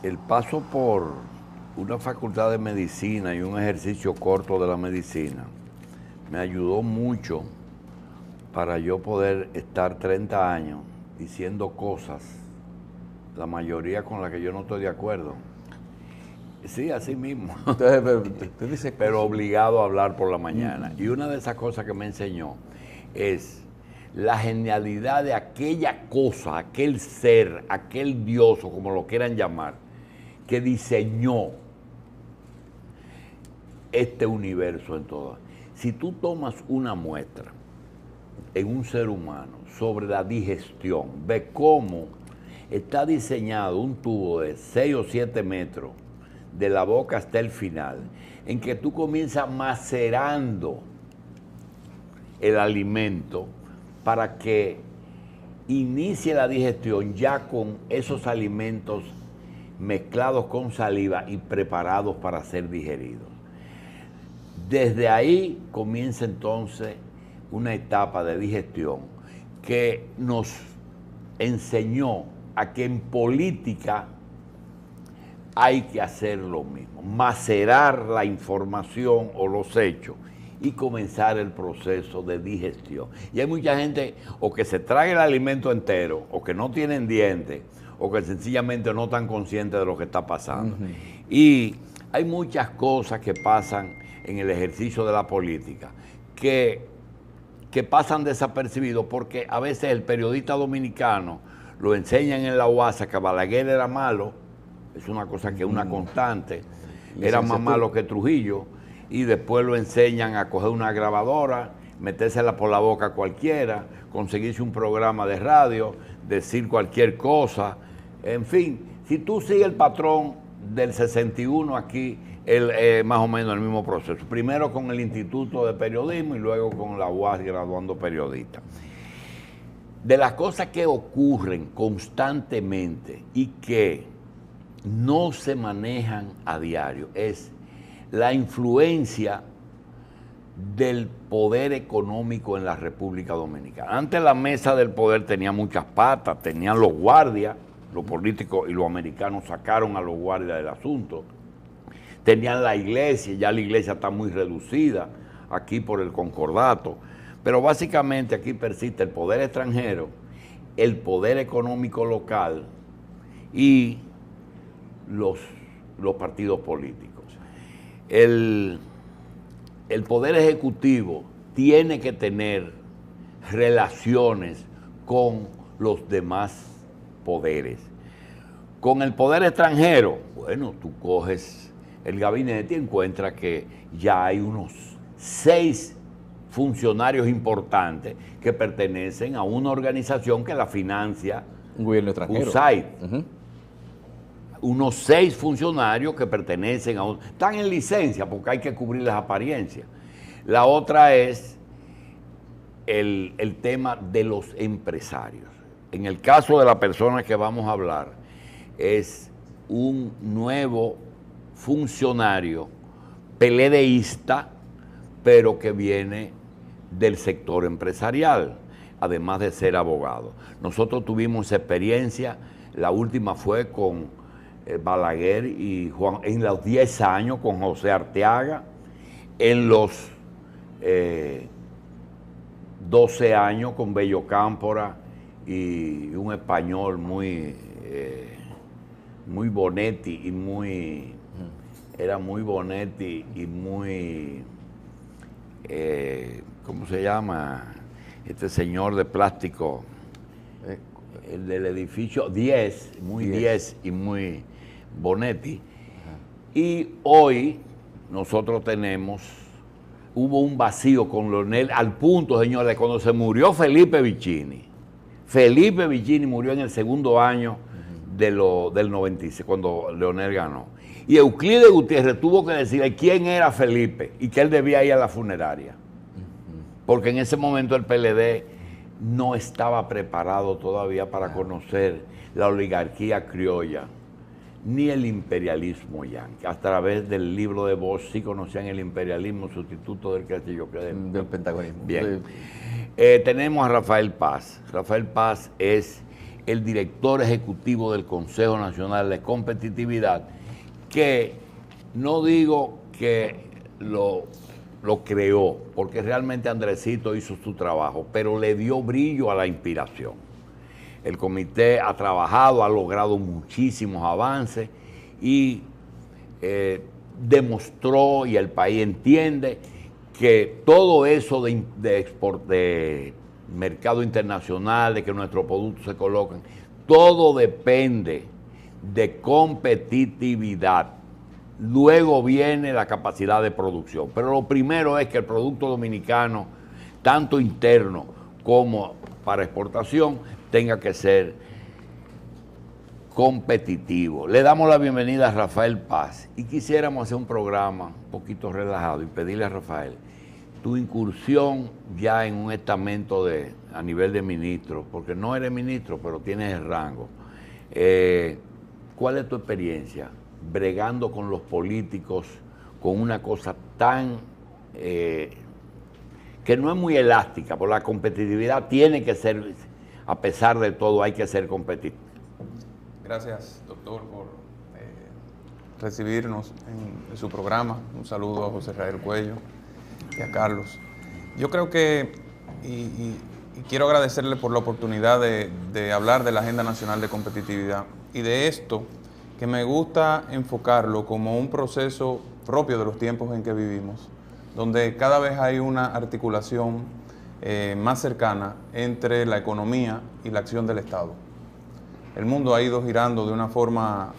el paso por una facultad de medicina y un ejercicio corto de la medicina me ayudó mucho para yo poder estar 30 años diciendo cosas, la mayoría con las que yo no estoy de acuerdo. Sí, así mismo. Pero obligado a hablar por la mañana. Y una de esas cosas que me enseñó es la genialidad de aquella cosa, aquel ser, aquel Dios, o como lo quieran llamar, que diseñó este universo en todo. Si tú tomas una muestra en un ser humano sobre la digestión, ve cómo está diseñado un tubo de 6 o 7 metros de la boca hasta el final, en que tú comienzas macerando el alimento para que inicie la digestión ya con esos alimentos mezclados con saliva y preparados para ser digeridos. Desde ahí comienza entonces una etapa de digestión que nos enseñó a que en política hay que hacer lo mismo, macerar la información o los hechos y comenzar el proceso de digestión. Y hay mucha gente o que se traga el alimento entero, o que no tienen dientes, o que sencillamente no están conscientes de lo que está pasando. Y hay muchas cosas que pasan en el ejercicio de la política que pasan desapercibidos, porque a veces el periodista dominicano lo enseñan en la UASA que Balaguer era malo, es una cosa que es una constante, era más malo que Trujillo, y después lo enseñan a coger una grabadora, metérsela por la boca a cualquiera, conseguirse un programa de radio, decir cualquier cosa, en fin, si tú sigues el patrón del 61 aquí, más o menos el mismo proceso, primero con el Instituto de Periodismo y luego con la UAS graduando periodistas. De las cosas que ocurren constantemente y que no se manejan a diario es la influencia del poder económico en la República Dominicana. Antes la mesa del poder tenía muchas patas, tenían los guardias, los políticos y los americanos sacaron a los guardias del asunto, tenían la iglesia, ya la iglesia está muy reducida aquí por el concordato, pero básicamente aquí persiste el poder extranjero, el poder económico local y los partidos políticos. El poder ejecutivo tiene que tener relaciones con los demás poderes. Con el poder extranjero, bueno, tú coges el gabinete y encuentras que ya hay unos 6 funcionarios importantes que pertenecen a una organización que la financia un gobierno extranjero. USAID. Unos 6 funcionarios que pertenecen a un... Están en licencia porque hay que cubrir las apariencias. La otra es el tema de los empresarios. En el caso de la persona que vamos a hablar, es un nuevo funcionario peledeísta, pero que viene del sector empresarial, además de ser abogado. Nosotros tuvimos experiencia, la última fue con Balaguer y Juan, en los 10 años con José Arteaga, en los 12 años con Bello Cámpora y un español muy Bonetti y muy... Era muy Bonetti y muy... ¿cómo se llama? Este señor de plástico, el del edificio 10, muy 10 y muy Bonetti. Y hoy nosotros hubo un vacío con Leonel, al punto, señores, cuando se murió Felipe Vicini. Felipe Vicini murió en el segundo año del 96, cuando Leonel ganó. Y Euclides Gutiérrez tuvo que decirle quién era Felipe y que él debía ir a la funeraria. Porque en ese momento el PLD no estaba preparado todavía para conocer la oligarquía criolla, ni el imperialismo yanqui. A través del libro de Bosch sí conocían el imperialismo, sustituto del que yo creo. Del pentagonismo. Bien. Tenemos a Rafael Paz. Rafael Paz es el director ejecutivo del Consejo Nacional de Competitividad, que no digo que lo creó, porque realmente Andresito hizo su trabajo, pero le dio brillo a la inspiración. El comité ha trabajado, ha logrado muchísimos avances y demostró, y el país entiende, que todo eso de mercado internacional, de que nuestros productos se colocan, todo depende de competitividad. Luego viene la capacidad de producción. Pero lo primero es que el producto dominicano, tanto interno como para exportación, tenga que ser competitivo. Le damos la bienvenida a Rafael Paz y quisiéramos hacer un programa un poquito relajado y pedirle a Rafael tu incursión ya en un estamento a nivel de ministro, porque no eres ministro, pero tienes el rango. ¿Cuál es tu experiencia bregando con los políticos con una cosa tan que no es muy elástica? Por la competitividad tiene que ser, a pesar de todo, hay que ser competitivo. Gracias, doctor, por recibirnos en su programa. Un saludo a José Rael Cuello y a Carlos. Yo creo que, y quiero agradecerle por la oportunidad de hablar de la Agenda Nacional de Competitividad y de esto, que me gusta enfocarlo como un proceso propio de los tiempos en que vivimos, donde cada vez hay una articulación más cercana entre la economía y la acción del Estado. El mundo ha ido girando de una forma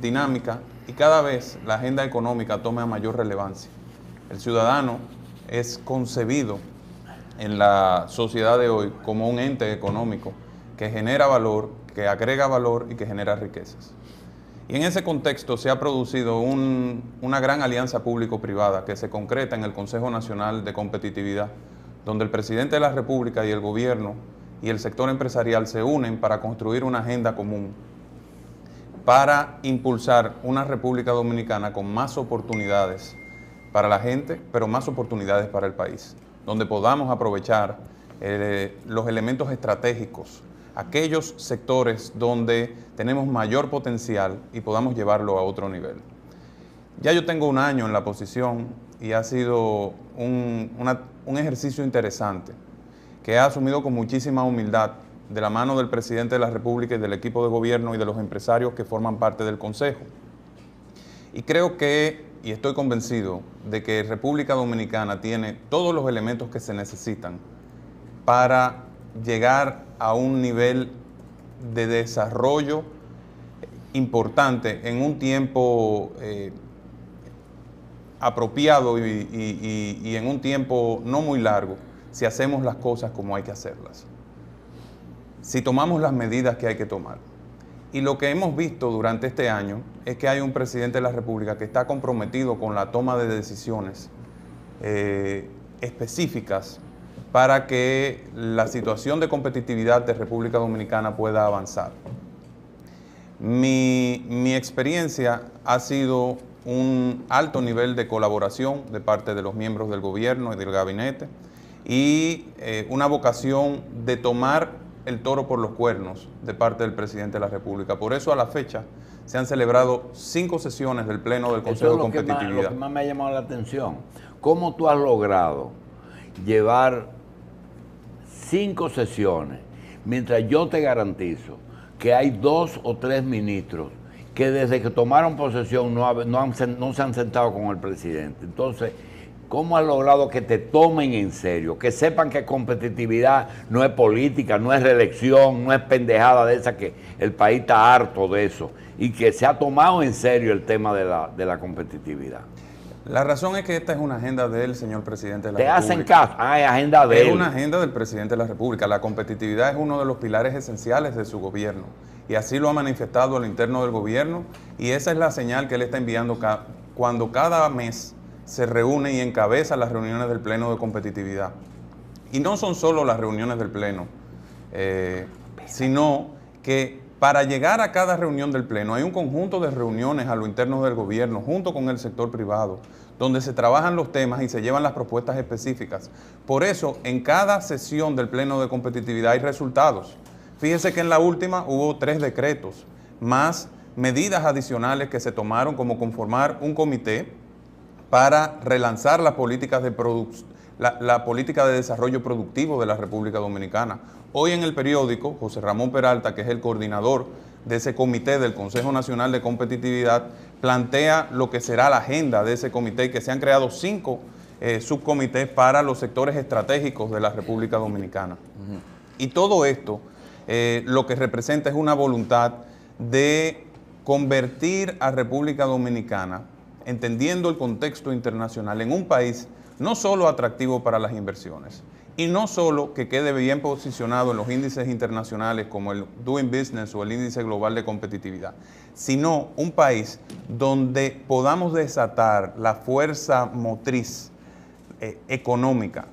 dinámica y cada vez la agenda económica toma mayor relevancia. El ciudadano es concebido en la sociedad de hoy como un ente económico que genera valor, que agrega valor y que genera riquezas. Y en ese contexto se ha producido una gran alianza público-privada que se concreta en el Consejo Nacional de Competitividad, donde el presidente de la República y el gobierno y el sector empresarial se unen para construir una agenda común para impulsar una República Dominicana con más oportunidades para la gente, pero más oportunidades para el país, donde podamos aprovechar los elementos estratégicos, aquellos sectores donde tenemos mayor potencial y podamos llevarlo a otro nivel. Ya yo tengo un año en la posición y ha sido un ejercicio interesante que ha asumido con muchísima humildad de la mano del presidente de la República y del equipo de gobierno y de los empresarios que forman parte del Consejo. Y creo que, y estoy convencido, de que República Dominicana tiene todos los elementos que se necesitan para llegar a un nivel de desarrollo importante en un tiempo apropiado y en un tiempo no muy largo, si hacemos las cosas como hay que hacerlas, si tomamos las medidas que hay que tomar. Y lo que hemos visto durante este año es que hay un presidente de la República que está comprometido con la toma de decisiones específicas para que la situación de competitividad de República Dominicana pueda avanzar. Mi experiencia ha sido un alto nivel de colaboración de parte de los miembros del gobierno y del gabinete y una vocación de tomar el toro por los cuernos de parte del presidente de la República. Por eso a la fecha se han celebrado 5 sesiones del Pleno del Consejo de Competitividad. Lo que más me ha llamado la atención, ¿cómo tú has logrado llevar 5 sesiones, mientras yo te garantizo que hay 2 o 3 ministros que desde que tomaron posesión no se han sentado con el presidente? Entonces, ¿cómo has logrado que te tomen en serio? Que sepan que competitividad no es política, no es reelección, no es pendejada de esa, que el país está harto de eso, y que se ha tomado en serio el tema de la competitividad. La razón es que esta es una agenda del señor presidente de la República. ¿Te hacen caso? Es agenda de él. Es una agenda del presidente de la República. La competitividad es uno de los pilares esenciales de su gobierno y así lo ha manifestado al interno del gobierno, y esa es la señal que él está enviando cuando cada mes se reúne y encabeza las reuniones del Pleno de Competitividad. Y no son solo las reuniones del Pleno, sino que para llegar a cada reunión del Pleno hay un conjunto de reuniones a lo interno del gobierno junto con el sector privado, donde se trabajan los temas y se llevan las propuestas específicas. Por eso, en cada sesión del Pleno de Competitividad hay resultados. Fíjese que en la última hubo 3 decretos, más medidas adicionales que se tomaron, como conformar un comité para relanzar las políticas de la política de desarrollo productivo de la República Dominicana. Hoy en el periódico, José Ramón Peralta, que es el coordinador de ese comité del Consejo Nacional de Competitividad, plantea lo que será la agenda de ese comité, y que se han creado 5 subcomités para los sectores estratégicos de la República Dominicana. Y todo esto lo que representa es una voluntad de convertir a República Dominicana, entendiendo el contexto internacional, en un país no solo atractivo para las inversiones, y no solo que quede bien posicionado en los índices internacionales como el Doing Business o el índice global de competitividad, sino un país donde podamos desatar la fuerza motriz económica,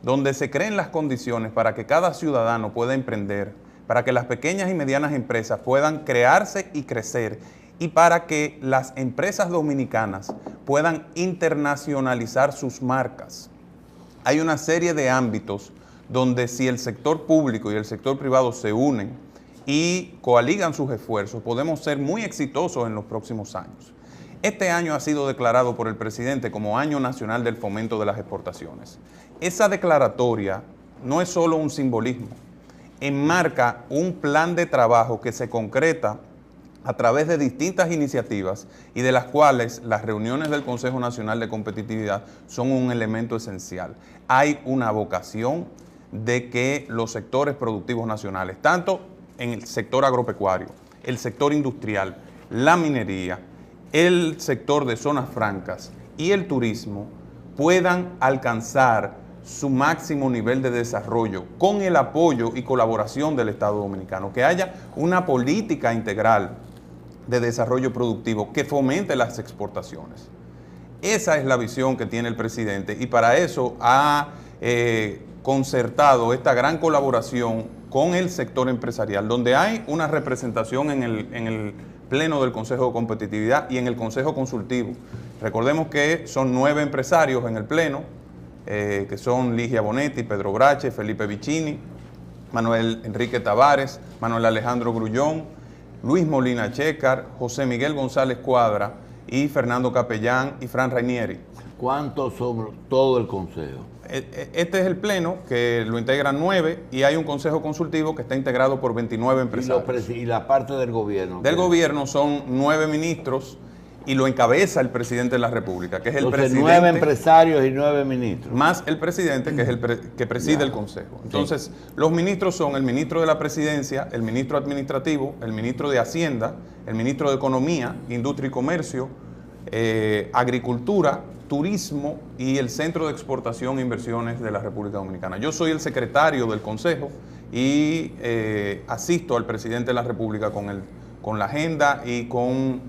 donde se creen las condiciones para que cada ciudadano pueda emprender, para que las pequeñas y medianas empresas puedan crearse y crecer, y para que las empresas dominicanas puedan internacionalizar sus marcas. Hay una serie de ámbitos donde, si el sector público y el sector privado se unen y coaligan sus esfuerzos, podemos ser muy exitosos en los próximos años. Este año ha sido declarado por el presidente como Año Nacional del Fomento de las Exportaciones. Esa declaratoria no es solo un simbolismo, enmarca un plan de trabajo que se concreta a través de distintas iniciativas, y de las cuales las reuniones del Consejo Nacional de Competitividad son un elemento esencial. Hay una vocación de que los sectores productivos nacionales, tanto en el sector agropecuario, el sector industrial, la minería, el sector de zonas francas y el turismo, puedan alcanzar su máximo nivel de desarrollo con el apoyo y colaboración del Estado Dominicano, que haya una política integral de desarrollo productivo que fomente las exportaciones. Esa es la visión que tiene el presidente, y para eso ha concertado esta gran colaboración con el sector empresarial, donde hay una representación en el Pleno del Consejo de Competitividad y en el Consejo Consultivo. Recordemos que son 9 empresarios en el Pleno, que son Ligia Bonetti, Pedro Brache, Felipe Vicini, Manuel Enrique Tavares, Manuel Alejandro Grullón, Luis Molina Checar, José Miguel González Cuadra y Fernando Capellán y Fran Rainieri. ¿Cuántos son todo el consejo? Este es el pleno, que lo integran 9, y hay un consejo consultivo que está integrado por 29 empresarios. ¿Y la parte del gobierno? Del gobierno son 9 ministros, y lo encabeza el presidente de la República, que es el presidente. 9 empresarios y 9 ministros. Más el presidente, que es el que preside el Consejo. Entonces, sí, los ministros son el ministro de la Presidencia, el ministro administrativo, el ministro de Hacienda, el ministro de Economía, Industria y Comercio, Agricultura, Turismo y el Centro de Exportación e Inversiones de la República Dominicana. Yo soy el secretario del Consejo y asisto al presidente de la República con la agenda y con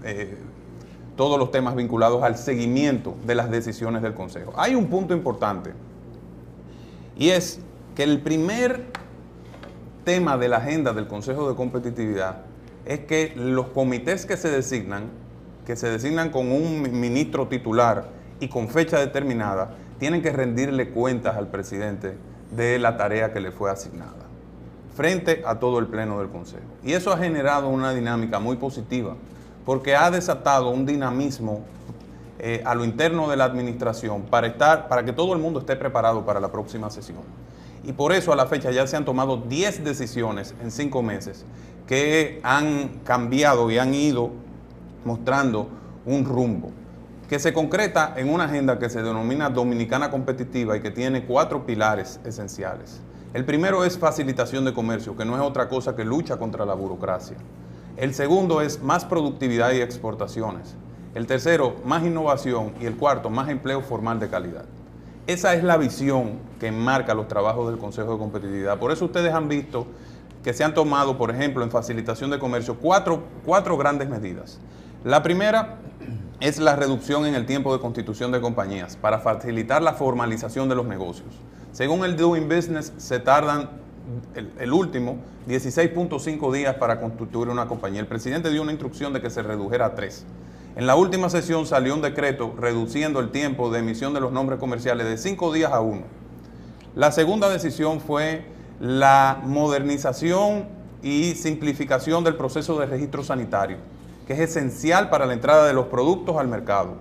todos los temas vinculados al seguimiento de las decisiones del Consejo. Hay un punto importante, y es que el primer tema de la agenda del Consejo de Competitividad es que los comités que se designan con un ministro titular y con fecha determinada, tienen que rendirle cuentas al presidente de la tarea que le fue asignada, frente a todo el Pleno del Consejo. Y eso ha generado una dinámica muy positiva, porque ha desatado un dinamismo a lo interno de la administración para que todo el mundo esté preparado para la próxima sesión. Y por eso a la fecha ya se han tomado 10 decisiones en 5 meses que han cambiado y han ido mostrando un rumbo, que se concreta en una agenda que se denomina Dominicana Competitiva y que tiene 4 pilares esenciales. El primero es facilitación de comercio, que no es otra cosa que lucha contra la burocracia. El segundo es más productividad y exportaciones. El tercero, más innovación. Y el cuarto, más empleo formal de calidad. Esa es la visión que enmarca los trabajos del Consejo de Competitividad. Por eso ustedes han visto que se han tomado, por ejemplo, en facilitación de comercio, cuatro grandes medidas. La primera es la reducción en el tiempo de constitución de compañías para facilitar la formalización de los negocios. Según el Doing Business, se tardan el último 16.5 días para constituir una compañía. El presidente dio una instrucción de que se redujera a 3. En la última sesión salió un decreto reduciendo el tiempo de emisión de los nombres comerciales de 5 días a 1. La segunda decisión fue la modernización y simplificación del proceso de registro sanitario, que es esencial para la entrada de los productos al mercado.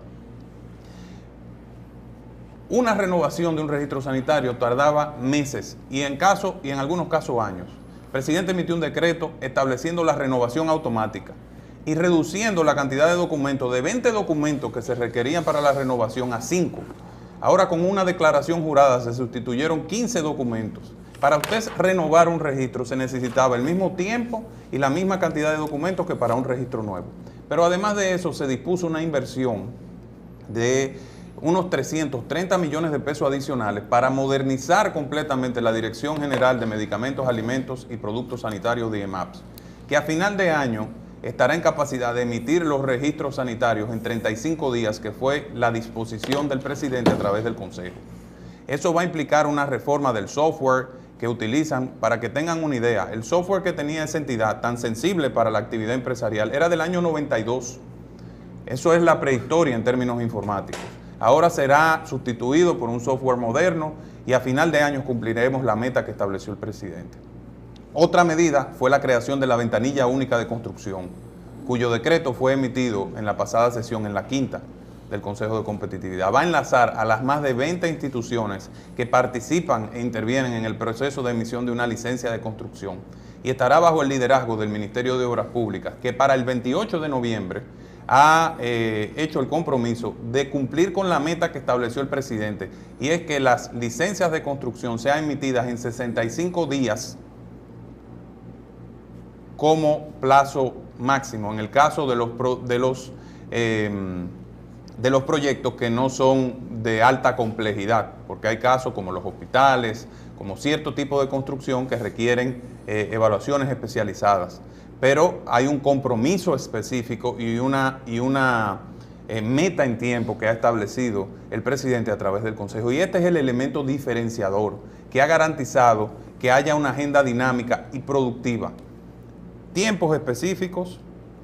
Una renovación de un registro sanitario tardaba meses y en algunos casos años. El presidente emitió un decreto estableciendo la renovación automática y reduciendo la cantidad de documentos de 20 documentos que se requerían para la renovación a 5. Ahora, con una declaración jurada se sustituyeron 15 documentos. Para usted renovar un registro se necesitaba el mismo tiempo y la misma cantidad de documentos que para un registro nuevo. Pero además de eso se dispuso una inversión de unos 330 millones de pesos adicionales para modernizar completamente la Dirección General de Medicamentos, Alimentos y Productos Sanitarios de IEMAPS, que a final de año estará en capacidad de emitir los registros sanitarios en 35 días, que fue la disposición del presidente a través del Consejo. Eso va a implicar una reforma del software que utilizan. Para que tengan una idea, el software que tenía esa entidad tan sensible para la actividad empresarial era del año 92. Eso es la prehistoria en términos informáticos. Ahora será sustituido por un software moderno y a final de año cumpliremos la meta que estableció el presidente. Otra medida fue la creación de la ventanilla única de construcción, cuyo decreto fue emitido en la pasada sesión, en la quinta del Consejo de Competitividad. Va a enlazar a las más de 20 instituciones que participan e intervienen en el proceso de emisión de una licencia de construcción y estará bajo el liderazgo del Ministerio de Obras Públicas, que para el 28 de noviembre ha hecho el compromiso de cumplir con la meta que estableció el presidente, y es que las licencias de construcción sean emitidas en 65 días como plazo máximo en el caso de los proyectos que no son de alta complejidad, porque hay casos como los hospitales, como cierto tipo de construcción que requieren evaluaciones especializadas. Pero hay un compromiso específico y una meta en tiempo que ha establecido el presidente a través del Consejo. Y este es el elemento diferenciador que ha garantizado que haya una agenda dinámica y productiva. Tiempos específicos,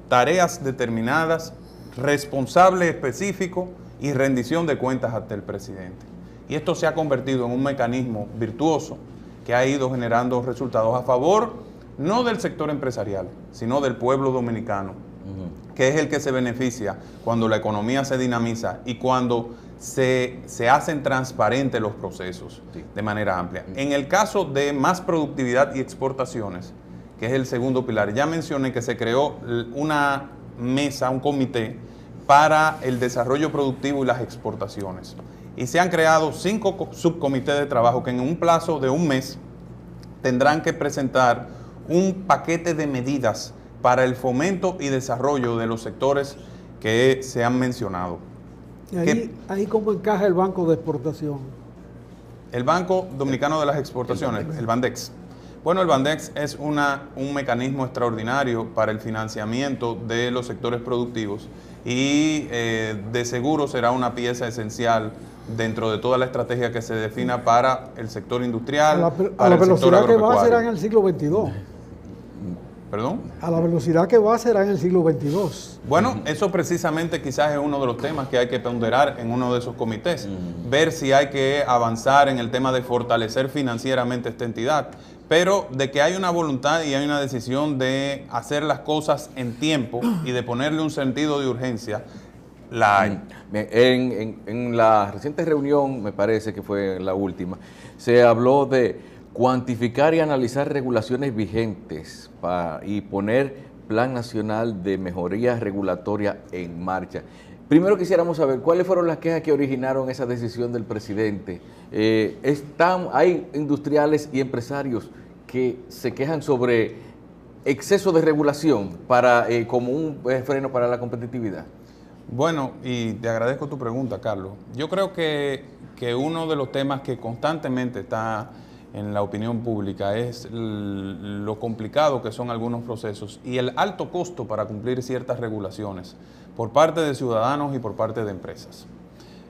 tareas determinadas, responsable específico y rendición de cuentas ante el presidente. Y esto se ha convertido en un mecanismo virtuoso que ha ido generando resultados a favor no del sector empresarial, sino del pueblo dominicano, que es el que se beneficia cuando la economía se dinamiza y cuando se hacen transparentes los procesos de manera amplia. En el caso de más productividad y exportaciones, que es el segundo pilar, ya mencioné que se creó una mesa, un comité para el desarrollo productivo y las exportaciones. Y se han creado 5 subcomités de trabajo que en un plazo de un mes tendrán que presentar un paquete de medidas para el fomento y desarrollo de los sectores que se han mencionado. Ahí cómo encaja el Banco de Exportación. El Banco Dominicano de las Exportaciones, el Bandex. Bueno, el Bandex es un mecanismo extraordinario para el financiamiento de los sectores productivos y de seguro será una pieza esencial dentro de toda la estrategia que se defina para el sector industrial, a la velocidad que va será en el siglo XXII. ¿Perdón? A la velocidad que va será en el siglo XXII. Bueno, eso precisamente quizás es uno de los temas que hay que ponderar en uno de esos comités. Ver si hay que avanzar en el tema de fortalecer financieramente esta entidad. Pero de que hay una voluntad y hay una decisión de hacer las cosas en tiempo y de ponerle un sentido de urgencia, la hay. En la reciente reunión, me parece que fue la última, se habló de cuantificar y analizar regulaciones vigentes y poner Plan Nacional de Mejoría Regulatoria en marcha. Primero quisiéramos saber cuáles fueron las quejas que originaron esa decisión del presidente. Hay industriales y empresarios que se quejan sobre exceso de regulación como un freno para la competitividad. Bueno, y te agradezco tu pregunta, Carlos. Yo creo que uno de los temas que constantemente está en la opinión pública es lo complicado que son algunos procesos y el alto costo para cumplir ciertas regulaciones por parte de ciudadanos y por parte de empresas.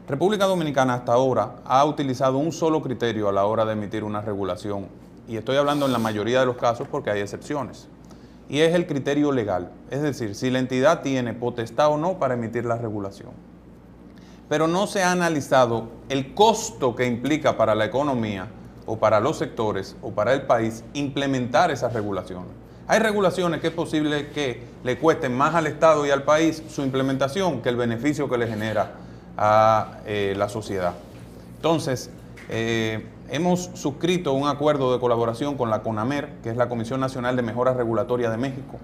República Dominicana hasta ahora ha utilizado un solo criterio a la hora de emitir una regulación, y estoy hablando en la mayoría de los casos porque hay excepciones, y es el criterio legal, es decir, si la entidad tiene potestad o no para emitir la regulación. Pero no se ha analizado el costo que implica para la economía o para los sectores o para el país implementar esas regulaciones. Hay regulaciones que es posible que le cuesten más al Estado y al país su implementación que el beneficio que le genera a la sociedad. Entonces, hemos suscrito un acuerdo de colaboración con la CONAMER, que es la Comisión Nacional de Mejoras Regulatorias de México,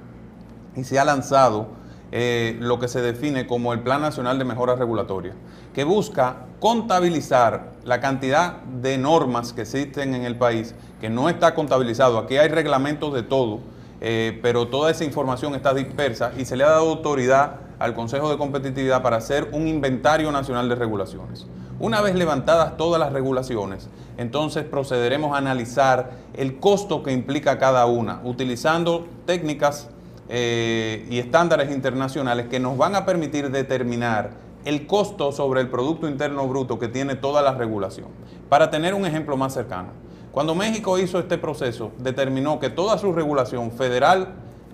y se ha lanzado lo que se define como el Plan Nacional de Mejoras Regulatorias, que busca contabilizar la cantidad de normas que existen en el país, que no está contabilizado. Aquí hay reglamentos de todo, pero toda esa información está dispersa y se le ha dado autoridad al Consejo de Competitividad para hacer un inventario nacional de regulaciones. Una vez levantadas todas las regulaciones, entonces procederemos a analizar el costo que implica cada una, utilizando técnicas y estándares internacionales que nos van a permitir determinar el costo sobre el Producto Interno Bruto que tiene toda la regulación. Para tener un ejemplo más cercano, cuando México hizo este proceso, determinó que toda su regulación federal,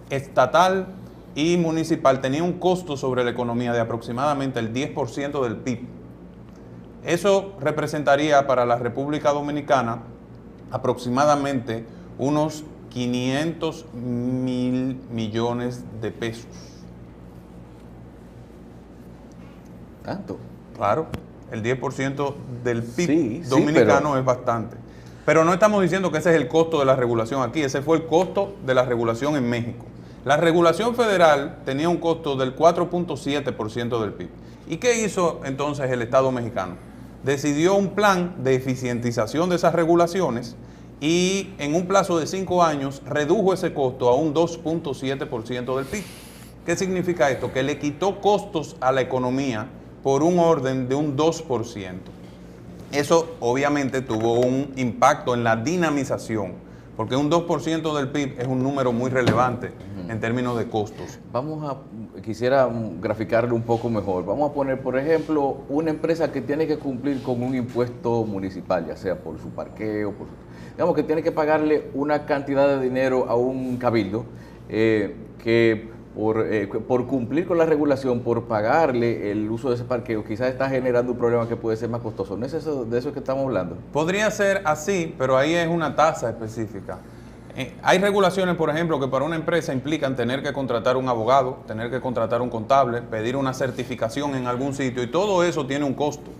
estatal y municipal tenía un costo sobre la economía de aproximadamente el 10% del PIB. Eso representaría para la República Dominicana aproximadamente unos 500 mil millones de pesos. ¿Tanto? Claro, el 10% del PIB Sí, dominicano pero es bastante. Pero no estamos diciendo que ese es el costo de la regulación aquí, ese fue el costo de la regulación en México. La regulación federal tenía un costo del 4.7% del PIB. ¿Y qué hizo entonces el Estado mexicano? Decidió un plan de eficientización de esas regulaciones y en un plazo de 5 años redujo ese costo a un 2.7% del PIB. ¿Qué significa esto? Que le quitó costos a la economía por un orden de un 2%. Eso obviamente tuvo un impacto en la dinamización, porque un 2% del PIB es un número muy relevante en términos de costos. Quisiera graficarlo un poco mejor. Vamos a poner, por ejemplo, una empresa que tiene que cumplir con un impuesto municipal, ya sea por su parqueo, digamos que tiene que pagarle una cantidad de dinero a un cabildo que por cumplir con la regulación, por pagarle el uso de ese parqueo, quizás está generando un problema que puede ser más costoso. ¿No es eso, de eso que estamos hablando? Podría ser así, pero ahí es una tasa específica. Hay regulaciones, por ejemplo, que para una empresa implican tener que contratar un abogado, tener que contratar un contable, pedir una certificación en algún sitio, y todo eso tiene un costo.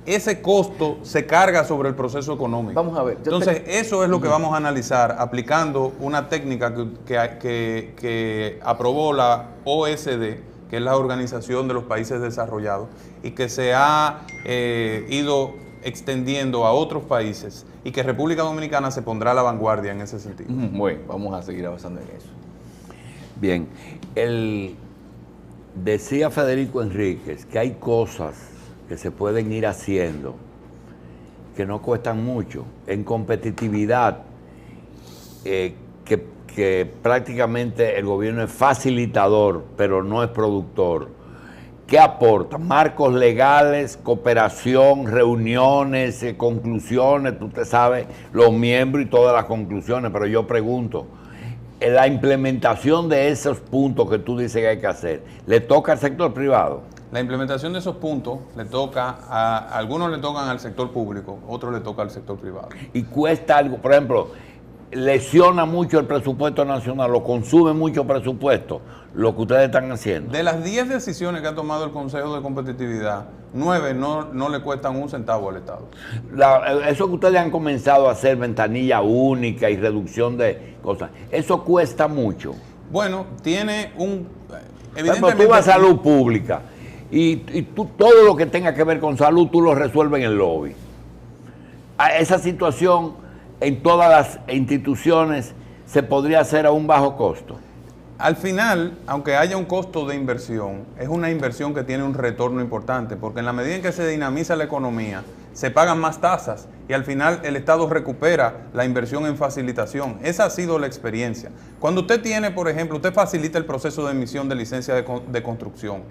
Ese costo se carga sobre el proceso económico. Vamos a ver. Entonces, eso es lo que vamos a analizar aplicando una técnica que aprobó la OECD, que es la Organización de los Países Desarrollados, y que se ha ido extendiendo a otros países, y que República Dominicana se pondrá a la vanguardia en ese sentido. Bueno, vamos a seguir avanzando en eso. Bien, decía Federico Enríquez que hay cosas que se pueden ir haciendo que no cuestan mucho. En competitividad, que prácticamente el gobierno es facilitador, pero no es productor. ¿Qué aporta? Marcos legales, cooperación, reuniones, conclusiones, usted sabe, los miembros y todas las conclusiones, pero yo pregunto, la implementación de esos puntos que tú dices que hay que hacer, ¿le toca al sector privado? La implementación de esos puntos le toca a algunos, le tocan al sector público, otros le toca al sector privado. Y cuesta algo, por ejemplo, lesiona mucho el presupuesto nacional, lo consume mucho presupuesto, lo que ustedes están haciendo. De las 10 decisiones que ha tomado el Consejo de Competitividad, 9 no le cuestan un centavo al Estado. Eso que ustedes han comenzado a hacer, ventanilla única y reducción de cosas, eso cuesta mucho. Bueno, tiene un... Evidentemente, tú vas a salud pública y tú todo lo que tenga que ver con salud, tú lo resuelves en el lobby. Esa situación en todas las instituciones se podría hacer a un bajo costo. Al final, aunque haya un costo de inversión, es una inversión que tiene un retorno importante, porque en la medida en que se dinamiza la economía, se pagan más tasas y al final el Estado recupera la inversión en facilitación. Esa ha sido la experiencia. Cuando usted tiene, por ejemplo, usted facilita el proceso de emisión de licencia de construcción.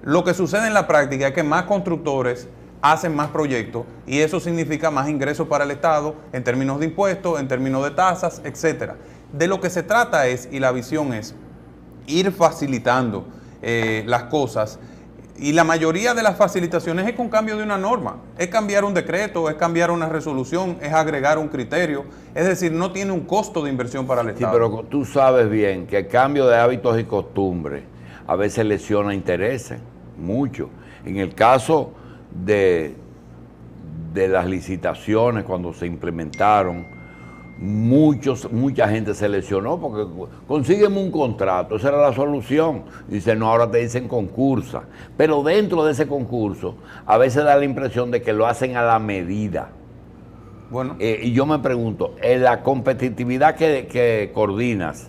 Lo que sucede en la práctica es que más constructores hacen más proyectos y eso significa más ingresos para el Estado en términos de impuestos, en términos de tasas, etcétera. De lo que se trata es, y la visión es, ir facilitando las cosas Y la mayoría de las facilitaciones es con cambio de una norma, es cambiar un decreto, es cambiar una resolución, es agregar un criterio, es decir, no tiene un costo de inversión para el Estado. Sí, pero tú sabes bien que el cambio de hábitos y costumbres a veces lesiona intereses, mucho. En el caso de las licitaciones, cuando se implementaron, mucha gente se lesionó porque consígueme un contrato, esa era la solución. Dicen, no, ahora te dicen concursa. Pero dentro de ese concurso, a veces da la impresión de que lo hacen a la medida. Bueno. Y yo me pregunto, en la competitividad que coordinas,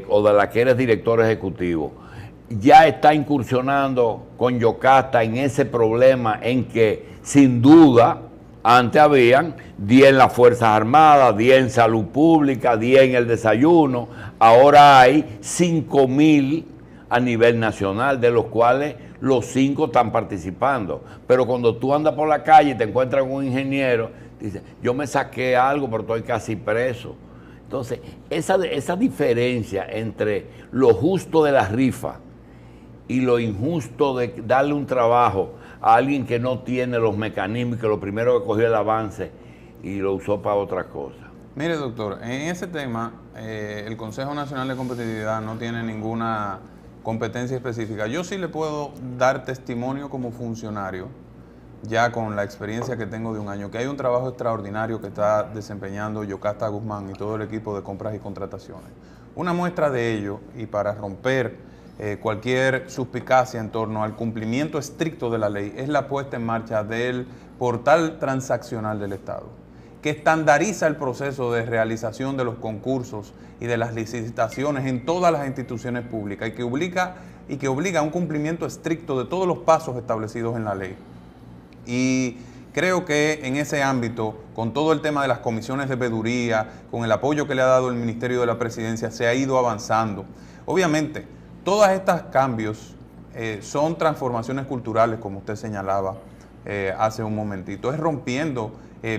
o de la que eres director ejecutivo, ya está incursionando con Yocasta en ese problema en que, sin duda, antes habían 10 en las Fuerzas Armadas, 10 en Salud Pública, 10 en el desayuno. Ahora hay 5.000 a nivel nacional, de los cuales los 5 están participando. Pero cuando tú andas por la calle y te encuentras con un ingeniero, dice, yo me saqué algo, pero estoy casi preso. Entonces, esa diferencia entre lo justo de la rifa y lo injusto de darle un trabajo a alguien que no tiene los mecanismos, que lo primero que cogió el avance y lo usó para otra cosa. Mire, doctor, en ese tema, el Consejo Nacional de Competitividad no tiene ninguna competencia específica. Yo sí le puedo dar testimonio como funcionario, ya con la experiencia que tengo de un año, que hay un trabajo extraordinario que está desempeñando Yocasta Guzmán y todo el equipo de compras y contrataciones. Una muestra de ello, y para romper cualquier suspicacia en torno al cumplimiento estricto de la ley, es la puesta en marcha del portal transaccional del Estado, que estandariza el proceso de realización de los concursos y de las licitaciones en todas las instituciones públicas y que obliga a un cumplimiento estricto de todos los pasos establecidos en la ley. Y creo que en ese ámbito, con todo el tema de las comisiones de veeduría, con el apoyo que le ha dado el Ministerio de la Presidencia, se ha ido avanzando. Obviamente, todos estos cambios son transformaciones culturales, como usted señalaba hace un momentito. Es rompiendo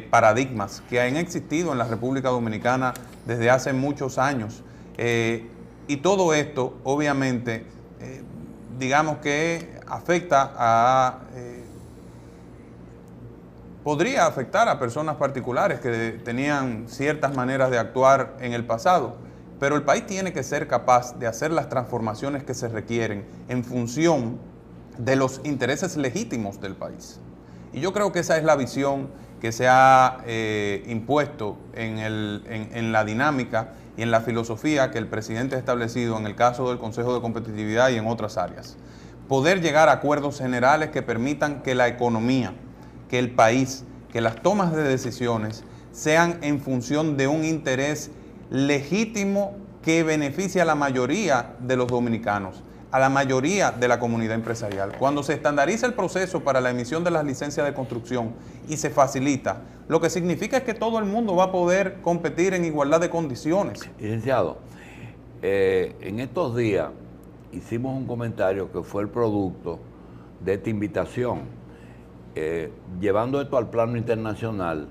paradigmas que han existido en la República Dominicana desde hace muchos años. Y todo esto, obviamente, digamos que podría afectar a personas particulares que tenían ciertas maneras de actuar en el pasado. Pero el país tiene que ser capaz de hacer las transformaciones que se requieren en función de los intereses legítimos del país. Y yo creo que esa es la visión que se ha impuesto en la dinámica y en la filosofía que el presidente ha establecido en el caso del Consejo de Competitividad y en otras áreas. Poder llegar a acuerdos generales que permitan que la economía, que el país, que las tomas de decisiones sean en función de un interés legítimo que beneficie a la mayoría de los dominicanos, a la mayoría de la comunidad empresarial. Cuando se estandariza el proceso para la emisión de las licencias de construcción y se facilita, lo que significa es que todo el mundo va a poder competir en igualdad de condiciones. Licenciado, en estos días hicimos un comentario que fue el producto de esta invitación. Llevando esto al plano internacional,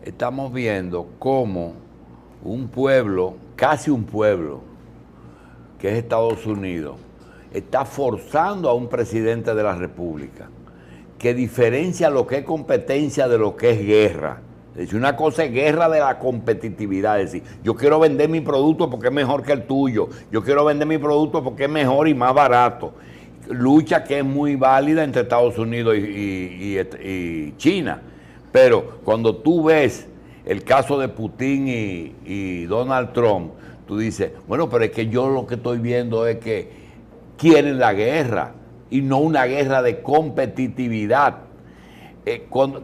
estamos viendo cómo un pueblo, casi un pueblo, que es Estados Unidos, está forzando a un presidente de la República que diferencia lo que es competencia de lo que es guerra. Es decir, una cosa es guerra de la competitividad, es decir, yo quiero vender mi producto porque es mejor que el tuyo, yo quiero vender mi producto porque es mejor y más barato. Lucha que es muy válida entre Estados Unidos y China, pero cuando tú ves el caso de Putin y Donald Trump, tú dices, bueno, pero es que yo lo que estoy viendo es que quieren la guerra y no una guerra de competitividad.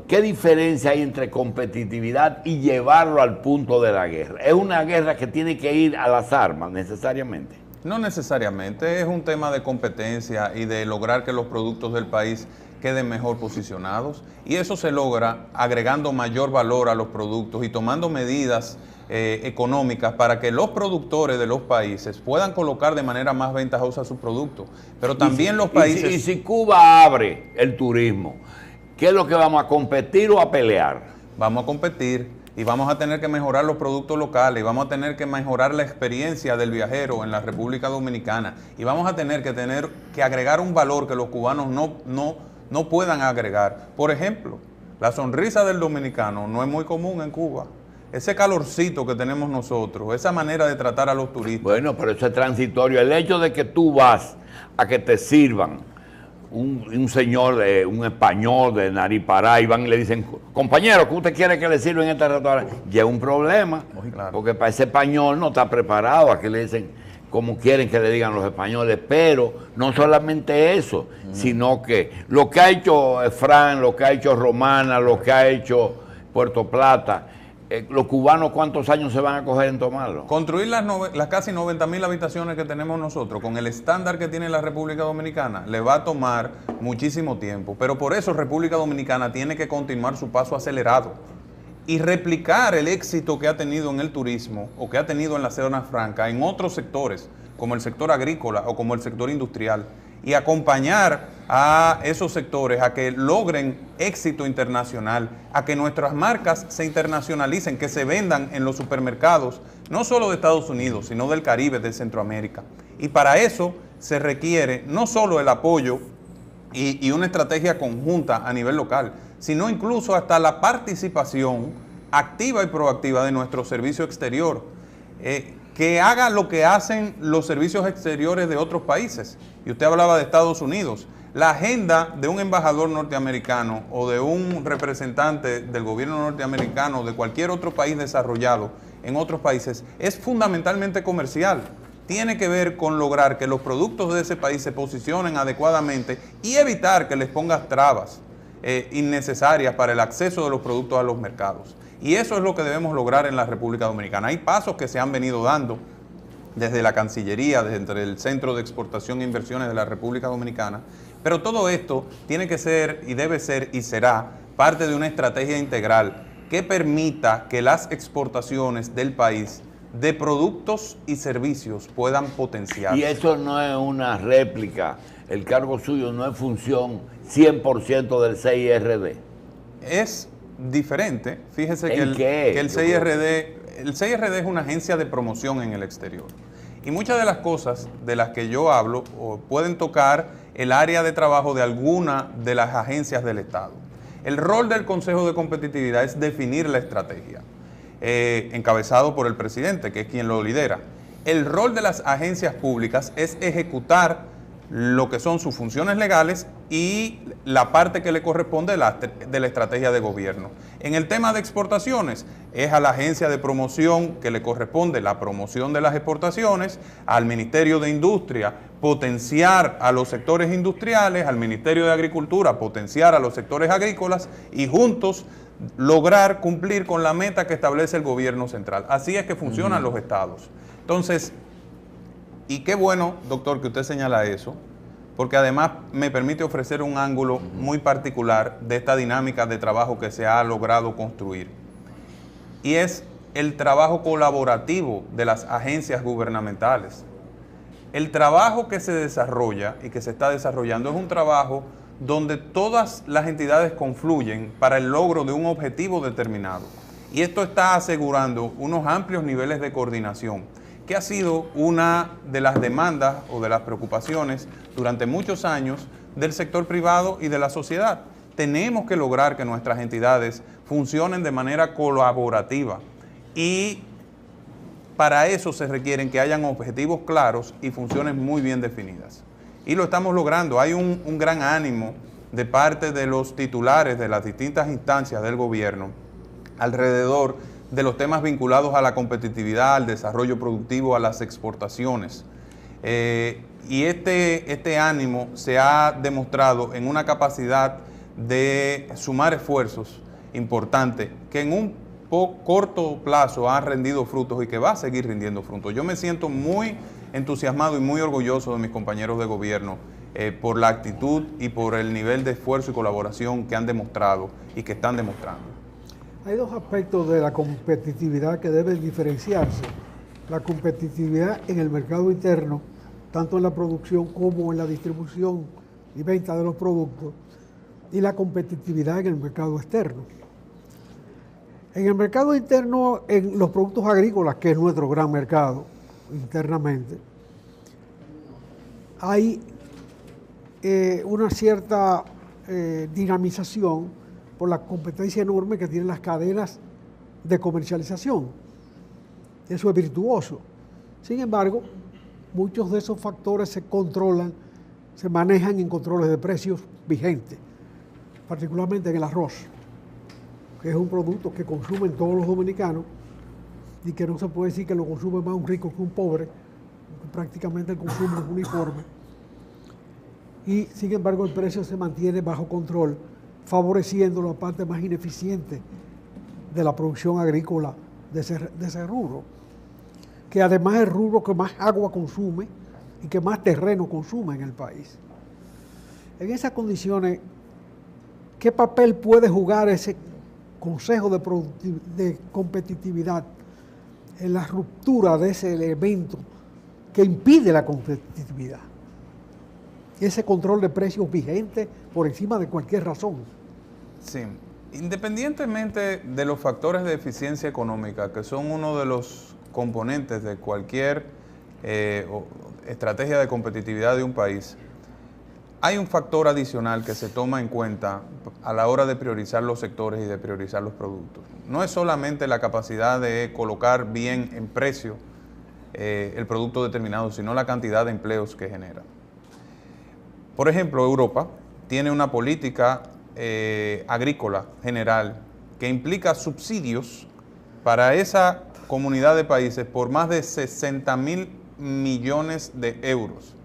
¿Qué diferencia hay entre competitividad y llevarlo al punto de la guerra? ¿Es una guerra que tiene que ir a las armas necesariamente? No necesariamente, es un tema de competencia y de lograr que los productos del país queden mejor posicionados, y eso se logra agregando mayor valor a los productos y tomando medidas económicas para que los productores de los países puedan colocar de manera más ventajosa sus productos. Pero también los países... Y si Cuba abre el turismo, ¿qué es lo que vamos a competir o a pelear? Vamos a competir. y vamos a tener que mejorar los productos locales, y vamos a tener que mejorar la experiencia del viajero en la República Dominicana, y vamos a tener que agregar un valor que los cubanos no puedan agregar. Por ejemplo, la sonrisa del dominicano no es muy común en Cuba. Ese calorcito que tenemos nosotros, esa manera de tratar a los turistas. Bueno, pero eso es transitorio. El hecho de que tú vas a que te sirvan un señor, un español de Naripará, y van y le dicen, compañero, ¿qué usted quiere que le sirva en este restaurante? Ya es un problema, Claro. porque para ese español no está preparado. Aquí le dicen como quieren que le digan los españoles, pero no solamente eso, sino que lo que ha hecho Fran, lo que ha hecho Romana, lo que ha hecho Puerto Plata, los cubanos, ¿cuántos años se van a coger en tomarlo? Construir las casi 90.000 habitaciones que tenemos nosotros, con el estándar que tiene la República Dominicana, le va a tomar muchísimo tiempo. Pero por eso República Dominicana tiene que continuar su paso acelerado y replicar el éxito que ha tenido en el turismo o que ha tenido en la zona franca en otros sectores, como el sector agrícola o como el sector industrial, y acompañar a esos sectores a que logren éxito internacional, a que nuestras marcas se internacionalicen, que se vendan en los supermercados, no solo de Estados Unidos, sino del Caribe, de Centroamérica. Y para eso se requiere no solo el apoyo y una estrategia conjunta a nivel local, sino incluso hasta la participación activa y proactiva de nuestro servicio exterior, que haga lo que hacen los servicios exteriores de otros países. Y usted hablaba de Estados Unidos. La agenda de un embajador norteamericano o de un representante del gobierno norteamericano o de cualquier otro país desarrollado en otros países es fundamentalmente comercial. Tiene que ver con lograr que los productos de ese país se posicionen adecuadamente y evitar que les pongas trabas innecesarias para el acceso de los productos a los mercados. Y eso es lo que debemos lograr en la República Dominicana. Hay pasos que se han venido dando desde la Cancillería, desde el Centro de Exportación e Inversiones de la República Dominicana, pero todo esto tiene que ser y debe ser y será parte de una estrategia integral que permita que las exportaciones del país de productos y servicios puedan potenciarse. Y eso no es una réplica, el cargo suyo no es función 100% del CIRD. Es diferente, fíjese que el CIRD es una agencia de promoción en el exterior. Y muchas de las cosas de las que yo hablo pueden tocar el área de trabajo de alguna de las agencias del Estado. El rol del Consejo de Competitividad es definir la estrategia, encabezado por el presidente, que es quien lo lidera. El rol de las agencias públicas es ejecutar lo que son sus funciones legales y la parte que le corresponde de la estrategia de gobierno. En el tema de exportaciones, es a la agencia de promoción que le corresponde la promoción de las exportaciones, al Ministerio de Industria potenciar a los sectores industriales, al Ministerio de Agricultura potenciar a los sectores agrícolas y juntos lograr cumplir con la meta que establece el gobierno central. Así es que funcionan los estados. Entonces, y qué bueno, doctor, que usted señala eso, porque además me permite ofrecer un ángulo muy particular de esta dinámica de trabajo que se ha logrado construir. Y es el trabajo colaborativo de las agencias gubernamentales. El trabajo que se desarrolla y que se está desarrollando es un trabajo donde todas las entidades confluyen para el logro de un objetivo determinado. Y esto está asegurando unos amplios niveles de coordinación, que ha sido una de las demandas o de las preocupaciones durante muchos años del sector privado y de la sociedad. Tenemos que lograr que nuestras entidades funcionen de manera colaborativa y para eso se requieren que hayan objetivos claros y funciones muy bien definidas. Y lo estamos logrando. Hay un gran ánimo de parte de los titulares de las distintas instancias del gobierno alrededor de los temas vinculados a la competitividad, al desarrollo productivo, a las exportaciones. Y este ánimo se ha demostrado en una capacidad de sumar esfuerzos importante que en un corto plazo ha rendido frutos y que va a seguir rindiendo frutos. Yo me siento muy entusiasmado y muy orgulloso de mis compañeros de gobierno por la actitud y por el nivel de esfuerzo y colaboración que han demostrado y que están demostrando. Hay dos aspectos de la competitividad que deben diferenciarse. La competitividad en el mercado interno, tanto en la producción como en la distribución y venta de los productos, y la competitividad en el mercado externo. En el mercado interno, en los productos agrícolas, que es nuestro gran mercado internamente, hay una cierta dinamización por la competencia enorme que tienen las cadenas de comercialización. Eso es virtuoso. Sin embargo, muchos de esos factores se controlan, se manejan en controles de precios vigentes, particularmente en el arroz, que es un producto que consumen todos los dominicanos y que no se puede decir que lo consume más un rico que un pobre, porque prácticamente el consumo es uniforme. Y sin embargo el precio se mantiene bajo control, favoreciendo la parte más ineficiente de la producción agrícola de ese rubro, que además es el rubro que más agua consume y que más terreno consume en el país. En esas condiciones, ¿qué papel puede jugar ese Consejo de Competitividad en la ruptura de ese elemento que impide la competitividad? Ese control de precios vigente por encima de cualquier razón. Sí, independientemente de los factores de eficiencia económica, que son uno de los componentes de cualquier estrategia de competitividad de un país, hay un factor adicional que se toma en cuenta a la hora de priorizar los sectores y de priorizar los productos. No es solamente la capacidad de colocar bien en precio el producto determinado, sino la cantidad de empleos que genera. Por ejemplo, Europa tiene una política agrícola general que implica subsidios para esa comunidad de países por más de 60.000 millones de euros.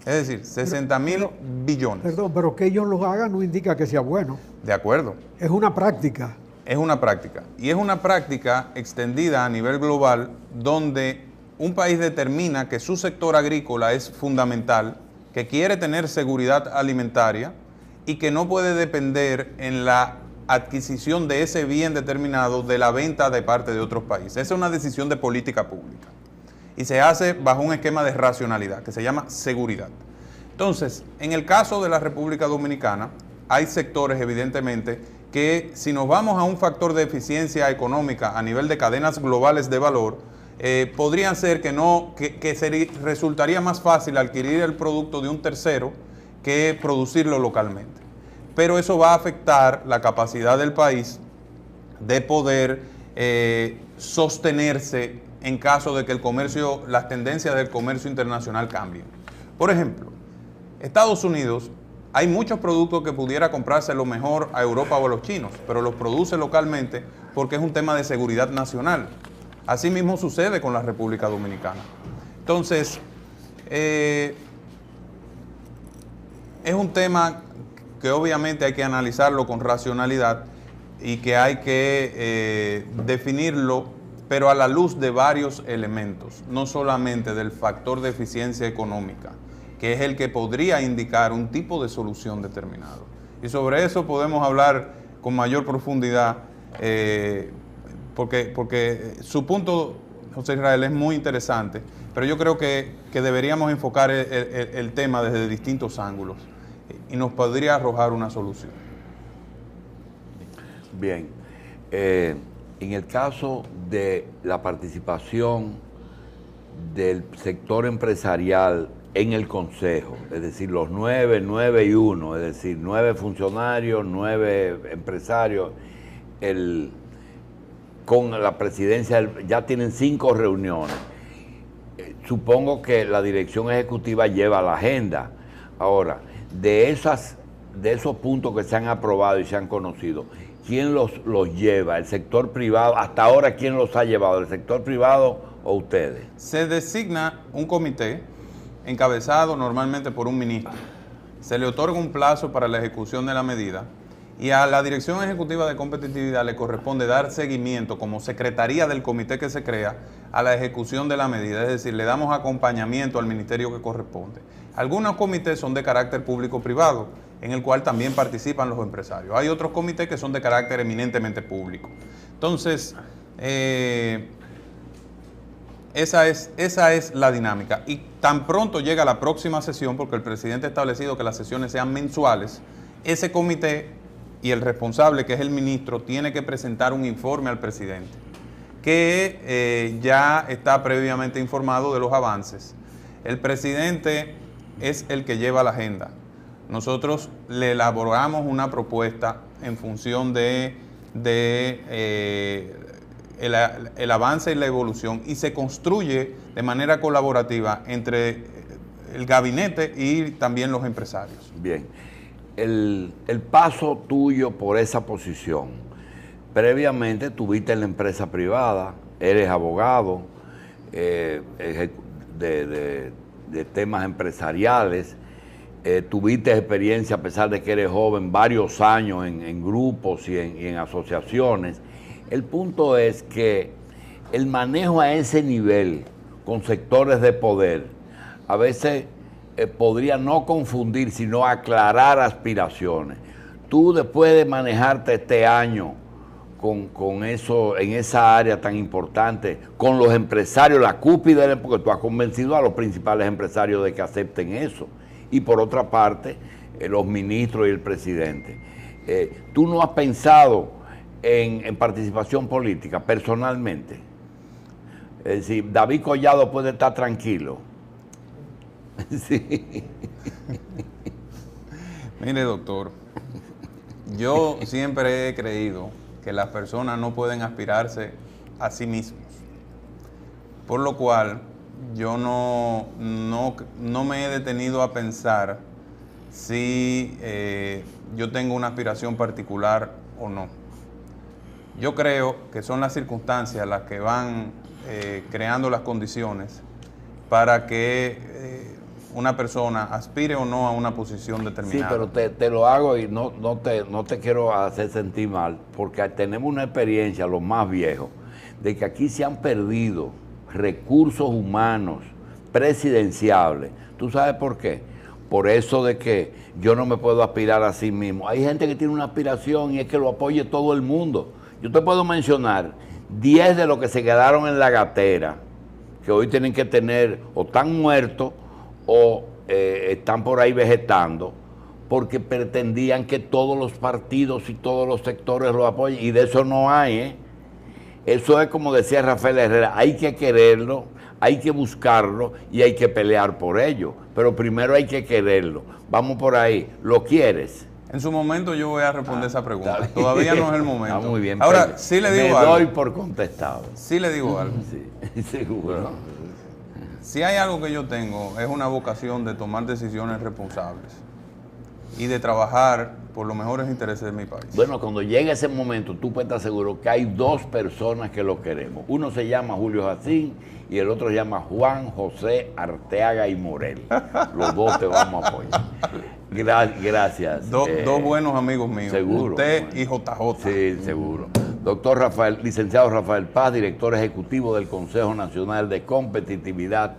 Es decir, 60.000 billones. Perdón, pero que ellos lo hagan no indica que sea bueno. De acuerdo. Es una práctica. Es una práctica. Y es una práctica extendida a nivel global donde un país determina que su sector agrícola es fundamental, que quiere tener seguridad alimentaria y que no puede depender en la adquisición de ese bien determinado de la venta de parte de otros países. Esa es una decisión de política pública y se hace bajo un esquema de racionalidad que se llama seguridad. Entonces, en el caso de la República Dominicana, hay sectores evidentemente que si nos vamos a un factor de eficiencia económica a nivel de cadenas globales de valor, podrían ser que resultaría más fácil adquirir el producto de un tercero que producirlo localmente. Pero eso va a afectar la capacidad del país de poder sostenerse en caso de que las tendencias del comercio internacional cambien. Por ejemplo, Estados Unidos, hay muchos productos que pudiera comprarse lo mejor a Europa o a los chinos, pero los produce localmente porque es un tema de seguridad nacional. Así mismo sucede con la República Dominicana. Entonces, es un tema que obviamente hay que analizarlo con racionalidad y que hay que definirlo, pero a la luz de varios elementos, no solamente del factor de eficiencia económica, que es el que podría indicar un tipo de solución determinado. Y sobre eso podemos hablar con mayor profundidad, porque su punto, José Israel, es muy interesante, pero yo creo que deberíamos enfocar el tema desde distintos ángulos y nos podría arrojar una solución. Bien, en el caso de la participación del sector empresarial en el Consejo, es decir, los 9 y 1, es decir, 9 funcionarios, 9 empresarios, con la presidencia, ya tienen 5 reuniones. Supongo que la dirección ejecutiva lleva la agenda. Ahora, de esos puntos que se han aprobado y se han conocido, ¿quién los lleva? ¿El sector privado? Hasta ahora, ¿quién los ha llevado? ¿El sector privado o ustedes? Se designa un comité encabezado normalmente por un ministro. Se le otorga un plazo para la ejecución de la medida y a la Dirección Ejecutiva de Competitividad le corresponde dar seguimiento como secretaría del comité que se crea a la ejecución de la medida, es decir, le damos acompañamiento al ministerio que corresponde. Algunos comités son de carácter público-privado, en el cual también participan los empresarios. Hay otros comités que son de carácter eminentemente público. Entonces, esa es la dinámica. Y tan pronto llega la próxima sesión, porque el presidente ha establecido que las sesiones sean mensuales, ese comité y el responsable, que es el ministro, tiene que presentar un informe al presidente, que ya está previamente informado de los avances. El presidente es el que lleva la agenda. Nosotros le elaboramos una propuesta en función de el avance y la evolución, y se construye de manera colaborativa entre el gabinete y también los empresarios. Bien, el paso tuyo por esa posición, previamente tuviste en la empresa privada, eres abogado de temas empresariales, tuviste experiencia, a pesar de que eres joven, varios años en grupos y en asociaciones. El punto es que el manejo a ese nivel con sectores de poder a veces podría no confundir, sino aclarar aspiraciones. Tú, después de manejarte este año con eso, en esa área tan importante, con los empresarios, la cúspide, porque tú has convencido a los principales empresarios de que acepten eso, y por otra parte, los ministros y el presidente. ¿Tú no has pensado en participación política personalmente? Es decir, David Collado puede estar tranquilo. Sí. Mire, doctor, yo siempre he creído que las personas no pueden aspirarse a sí mismos, por lo cual yo no me he detenido a pensar si yo tengo una aspiración particular o no. Yo creo que son las circunstancias las que van creando las condiciones para que una persona aspire o no a una posición determinada. Sí, pero te lo hago y no te quiero hacer sentir mal, porque tenemos una experiencia, los más viejos, de que aquí se han perdido recursos humanos presidenciables. ¿Tú sabes por qué? Por eso de que yo no me puedo aspirar a sí mismo. Hay gente que tiene una aspiración y es que lo apoye todo el mundo. Yo te puedo mencionar 10 de los que se quedaron en la gatera, que hoy tienen que tener, o están muertos, o están por ahí vegetando, porque pretendían que todos los partidos y todos los sectores lo apoyen, y de eso no hay, ¿eh? Eso es como decía Rafael Herrera, hay que quererlo, hay que buscarlo y hay que pelear por ello, pero primero hay que quererlo. Vamos por ahí, ¿lo quieres? En su momento yo voy a responder esa pregunta, todavía no es el momento. Está muy bien. Ahora, sí le digo algo. Me doy por contestado. Sí le digo algo. Sí, seguro. Si hay algo que yo tengo, es una vocación de tomar decisiones responsables y de trabajar por los mejores intereses de mi país. Bueno, cuando llegue ese momento, tú puedes estar seguro que hay dos personas que lo queremos. Uno se llama Julio Jacín y el otro se llama Juan José Arteaga y Morel. Los dos te vamos a apoyar. Gracias. Dos buenos amigos míos. Seguro. Usted y JJ. Sí, seguro. Doctor licenciado Rafael Paz, director ejecutivo del Consejo Nacional de Competitividad